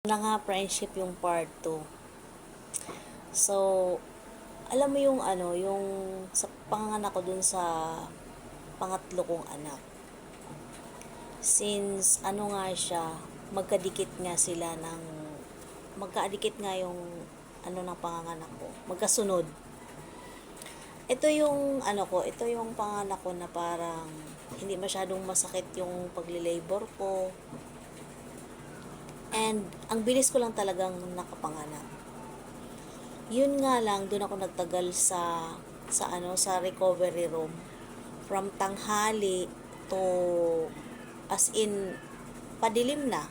Na nga friendship yung part 2. So, alam mo yung yung sa panganganak ko dun sa pangatlo kong anak. Since nga siya, magkadikit nga sila magkadikit nga yung ng panganganak ko. Magkasunod. Ito yung panganak ko na parang hindi masyadong masakit yung pagle-labor ko. And ang bilis ko lang talagang nakapanganak. Yun nga lang, doon ako nagtagal sa recovery room. From tanghali to, as in, padilim na.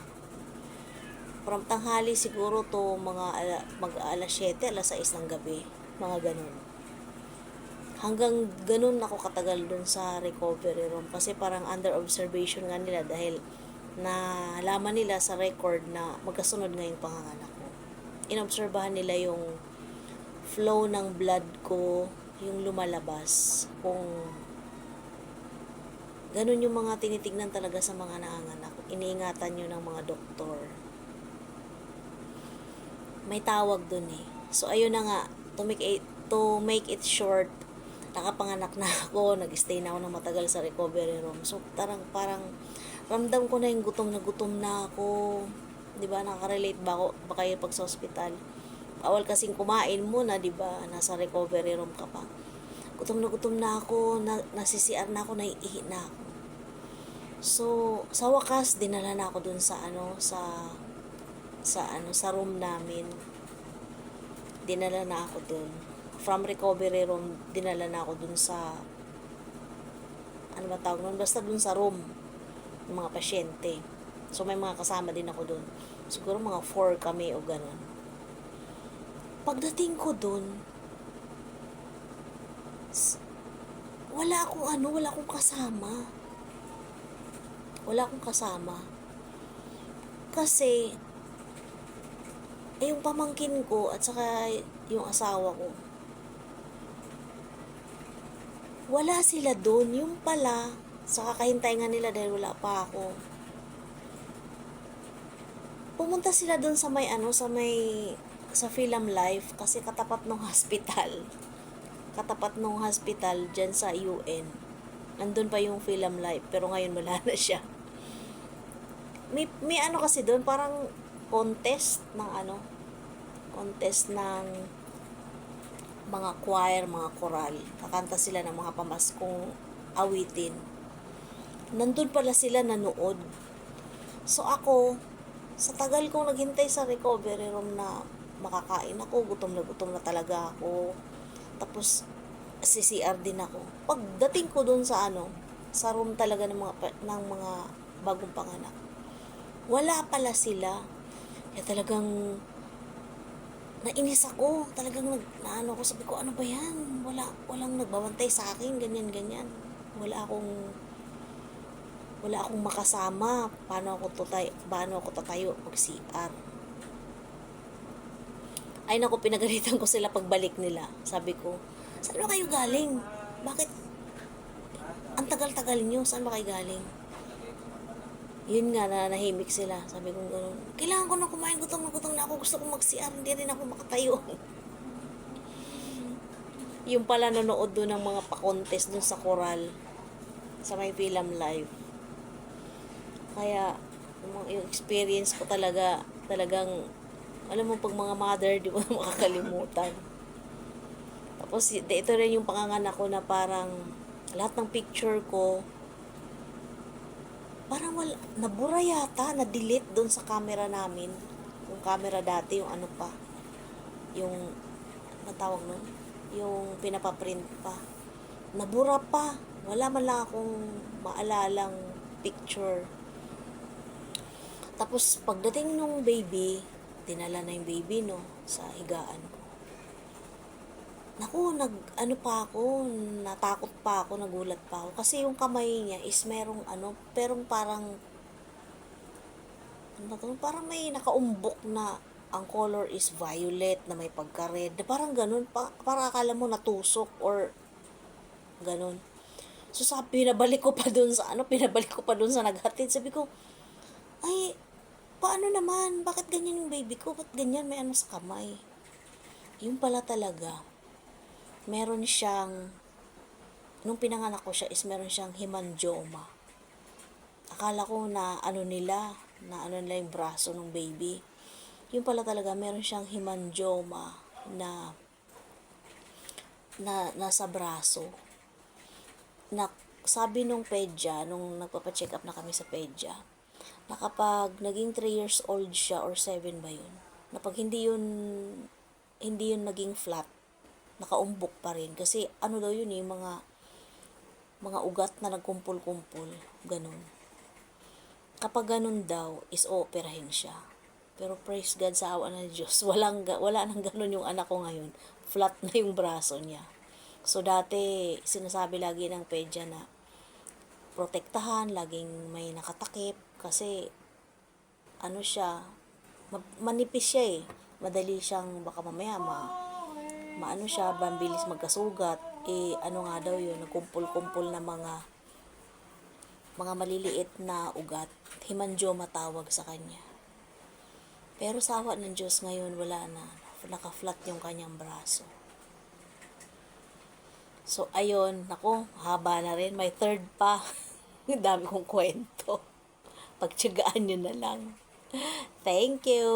From tanghali siguro to mag alas 7, alas 6 ng gabi. Mga ganun. Hanggang ganun ako katagal doon sa recovery room. Kasi parang under observation nga nila dahil na laman nila sa record na magkasunod nga yung panganganak ko. Inobserbahan nila yung flow ng blood ko, yung lumalabas. Kung ganun yung mga tinitignan talaga sa mga nanganganak. Iniingatan nyo ng mga doktor. May tawag dun eh. So, ayun na nga. To make it short, nakapanganak na ako. Nag-stay na ako ng matagal sa recovery room. So, parang ramdam ko na yung gutom na ako. Diba? Nakaka-relate ba ako? Baka yung pag sa hospital. Bawal kasing kumain muna, di ba? Nasa recovery room ka pa. Gutom na ako, nasisiar na ako, naiihi na ako. So, sa wakas, dinala na ako dun sa room namin. Dinala na ako dun. From recovery room, dinala na ako dun sa, ano ba tawag nun? Basta dun sa room ng mga pasyente. So, may mga kasama din ako dun. Siguro mga 4 kami o ganun. Pagdating ko dun, wala akong kasama. Wala akong kasama. Kasi, yung pamangkin ko at saka yung asawa ko, wala sila dun. Yung pala, sa kakahintay nga nila dahil wala pa ako. Pumunta sila dun sa Film Life kasi katapat ng hospital. Katapat ng hospital dyan sa UN. Nandun pa yung Film Life pero ngayon wala na siya. May kasi doon parang contest ng mga choir, mga choral. Kakanta sila ng mga pamaskong awitin. Nandun pala sila nanood. So ako, sa tagal kong naghintay sa recovery room na makakain ako, gutom na talaga ako. Tapos, CCR din ako. Pagdating ko dun sa room talaga ng mga bagong panganak, wala pala sila. Kaya talagang nainis ako. Talagang ko, sabi ko, ano ba yan? Walang nagbabantay sa akin, ganyan. Wala akong makasama. Paano ako tatayo pag CR? Ay naku, pinagalitan ko sila pagbalik nila. Sabi ko, saan ba kayo galing? Bakit ang tagal-tagal nyo? Saan ba kayo galing? Yun nga, nahimik sila. Sabi ko gano'n, kailangan ko na kumain, gutom na ako. Gusto kong mag-CR, hindi rin ako makatayo. Yung pala nanood doon ng mga pa-contest doon sa Coral. Sa may Film Live. Kaya, yung experience ko talagang alam mo, pag mga mother, di mo makakalimutan. Tapos, ito rin yung panganganak ko na parang lahat ng picture ko, parang nabura yata, na-delete doon sa camera namin. Yung camera dati, yung yung, natawag nun? Yung pinapaprint pa. Nabura pa. Wala man lang akong maalalang picture. Tapos, pagdating nung baby, dinala na yung baby, sa higaan ko. Naku, natakot pa ako, nagulat pa ako. Kasi yung kamay niya is perong parang may nakaumbok na ang color is violet, na may pagka-red. Parang ganun, parang akala mo natusok or ganun. So, pinabalik ko pa dun sa naghatid. Sabi ko, ay, paano naman? Bakit ganyan yung baby ko? Ba't ganyan? May ano sa kamay? Yung pala talaga, meron siyang, nung pinanganak ko siya is meron siyang hemangioma. Akala ko na ano nila yung braso ng baby. Yung pala talaga, meron siyang hemangioma na nasa braso. Na, sabi nung pedya, nung nagpapacheck up na kami sa pedya, na kapag naging 3 years old siya or 7 ba yun, na pag hindi yun naging flat, nakaumbok pa rin. Kasi ano daw yun yung mga ugat na nagkumpul-kumpul, ganun. Kapag ganun daw, is operahin siya. Pero praise God sa awa ng Diyos, wala nang ganun yung anak ko ngayon. Flat na yung braso niya. So dati, sinasabi lagi ng pedya na protektahan, laging may nakatakip, kasi ano siya, manipis siya eh. Madali siyang baka mamaya maano siya, mabilis magkasugat. Eh ano nga daw yun, nagkumpul-kumpul na mga maliliit na ugat. Hemangioma tawag sa kanya. Pero sa awa ng Diyos ngayon, wala na. Naka-flat yung kanyang braso. So, ayun. Naku, haba na rin. May third pa. Dami kong kwento. Pagtyagaan nyo na lang. Thank you.